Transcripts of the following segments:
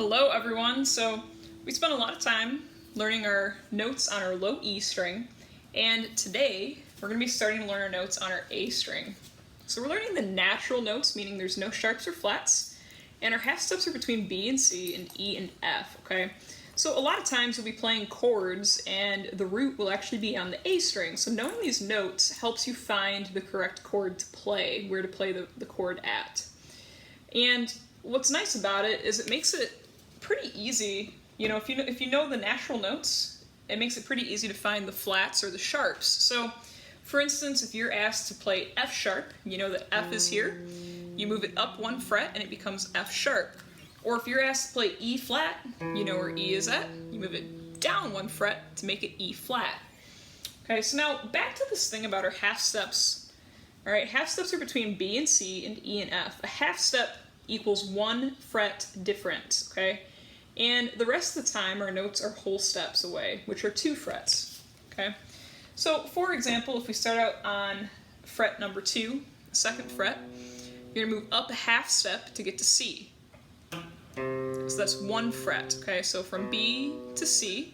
Hello everyone! So we spent a lot of time learning our notes on our low E string, and today we're going to be starting to learn our notes on our A string. So we're learning the natural notes, meaning there's no sharps or flats, and our half steps are between B and C and E and F, okay? So a lot of times we'll be playing chords and the root will actually be on the A string, so knowing these notes helps you find the correct chord to play, where to play the chord at. And what's nice about it is it makes it pretty easy, you know, if you know the natural notes, it makes it pretty easy to find the flats or the sharps. So, for instance, if you're asked to play F sharp, you know that F is here, you move it up one fret and it becomes F sharp. Or if you're asked to play E flat, you know where E is at, you move it down one fret to make it E flat. Okay, so now back to this thing about our half steps. All right, half steps are between B and C and E and F. A half step equals one fret difference, okay? And the rest of the time, our notes are whole steps away, which are 2 frets, okay? So, for example, if we start out on fret number 2, the 2nd fret, you're gonna move up a half step to get to C. So that's 1 fret, okay? So from B to C,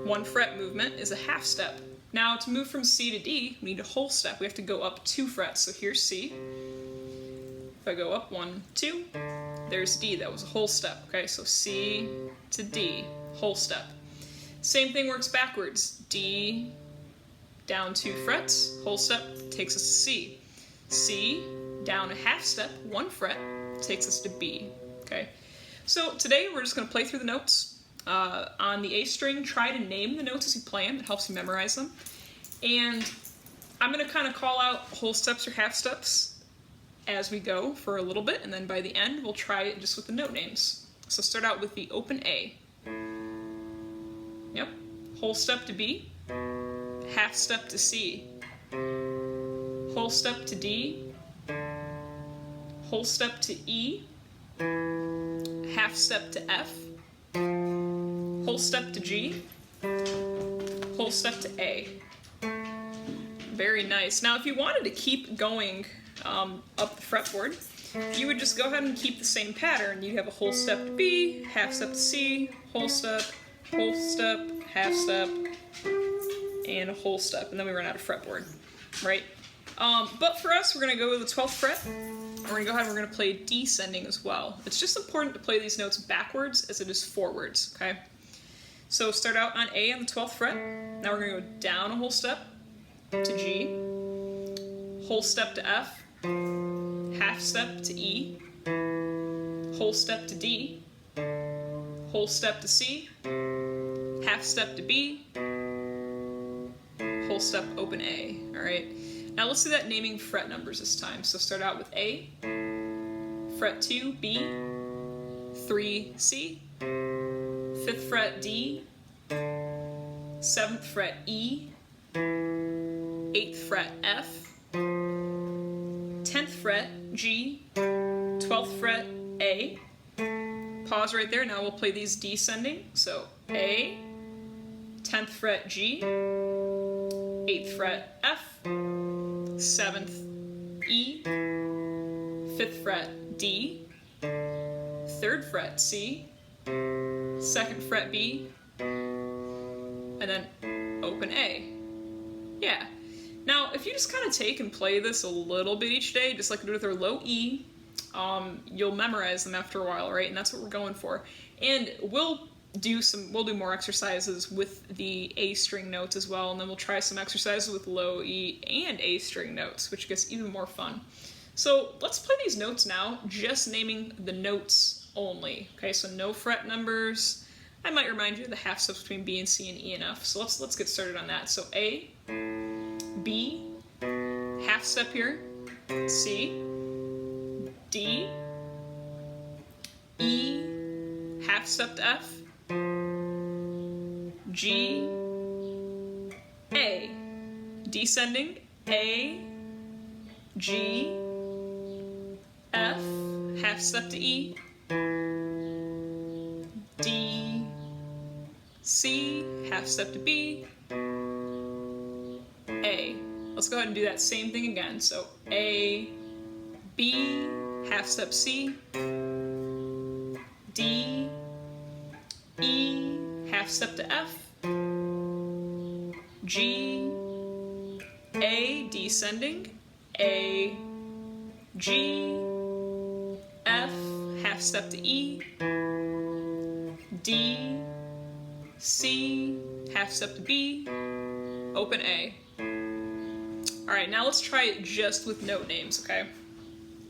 1 fret movement is a half step. Now, to move from C to D, we need a whole step. We have to go up 2 frets. So here's C. If I go up 1, 2, there's D. That was a whole step. Okay, so C to D, whole step. Same thing works backwards. D, down 2 frets, whole step, takes us to C. C, down a half step, 1 fret, takes us to B. Okay, so today we're just going to play through the notes. On the A string, try to name the notes as you play them. It helps you memorize them. And I'm going to kind of call out whole steps or half steps as we go for a little bit, and then by the end we'll try it just with the note names. So start out with the open A. Yep. Whole step to B. Half step to C. Whole step to D. Whole step to E. Half step to F. Whole step to G. Whole step to A. Very nice. Now if you wanted to keep going up the fretboard, you would just go ahead and keep the same pattern. You'd have a whole step to B, half step to C, whole step, half step, and a whole step, and then we run out of fretboard, right? But for us, we're going to go to the 12th fret, and we're going to go ahead and we're going to play descending as well. It's just important to play these notes backwards as it is forwards, okay? So start out on A on the 12th fret. Now we're going to go down a whole step to G, whole step to F, half step to E, whole step to D, whole step to C, half step to B, whole step open A, all right? Now let's do that naming fret numbers this time. So start out with A, fret 2, B, 3, C, 5th fret D, 7th fret E, 8th fret F, 10th fret G, 12th fret A. Pause right there. Now we'll play these descending. So A, 10th fret G, 8th fret F, 7th E, 5th fret D, 3rd fret C, 2nd fret B, and then open A. Yeah. Now, if you just kind of take and play this a little bit each day, just like we do with our low E, you'll memorize them after a while, right? And that's what we're going for. And we'll do more exercises with the A string notes as well, and then we'll try some exercises with low E and A string notes, which gets even more fun. So let's play these notes now, just naming the notes only. Okay, so no fret numbers. I might remind you of the half steps between B and C and E and F. So let's get started on that. So A, B, half step here, C, D, E, half step to F, G, A, descending, A, G, F, half step to E, D, C, half step to B, A. Let's go ahead and do that same thing again. So A, B, half step C, D, half step to F, G, A, descending, A, G, F, half step to E, D, C, half step to B, open A. Alright, now let's try it just with note names, okay?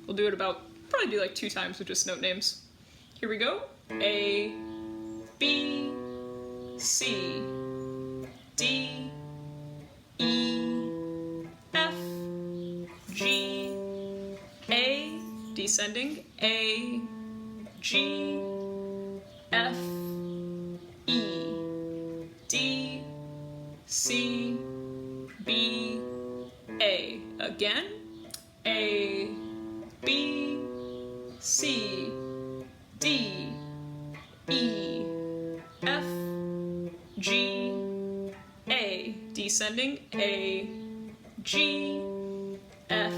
We'll do it probably do like 2 times with just note names. Here we go. A, B, C, D, E, F, G, A, descending, A, G, F, E, D, C, B, A. Again, A, B, C, D, E, F, G, A, descending, A, G, F,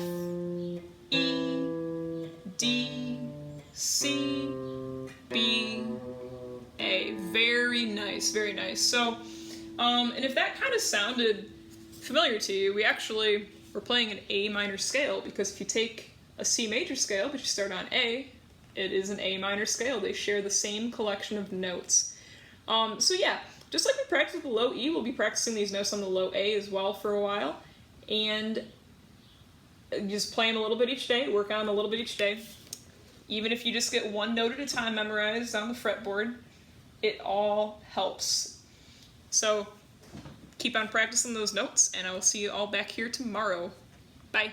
E, D, C, B, A. Very nice, very nice. So, and if that kind of sounded familiar to you, we're playing an A minor scale, because if you take a C major scale, but you start on A, it is an A minor scale. They share the same collection of notes. So yeah, just like we practiced with the low E, we'll be practicing these notes on the low A as well for a while, and just playing a little bit each day, work on them a little bit each day. Even if you just get one note at a time memorized on the fretboard, it all helps. So keep on practicing those notes, and I will see you all back here tomorrow. Bye.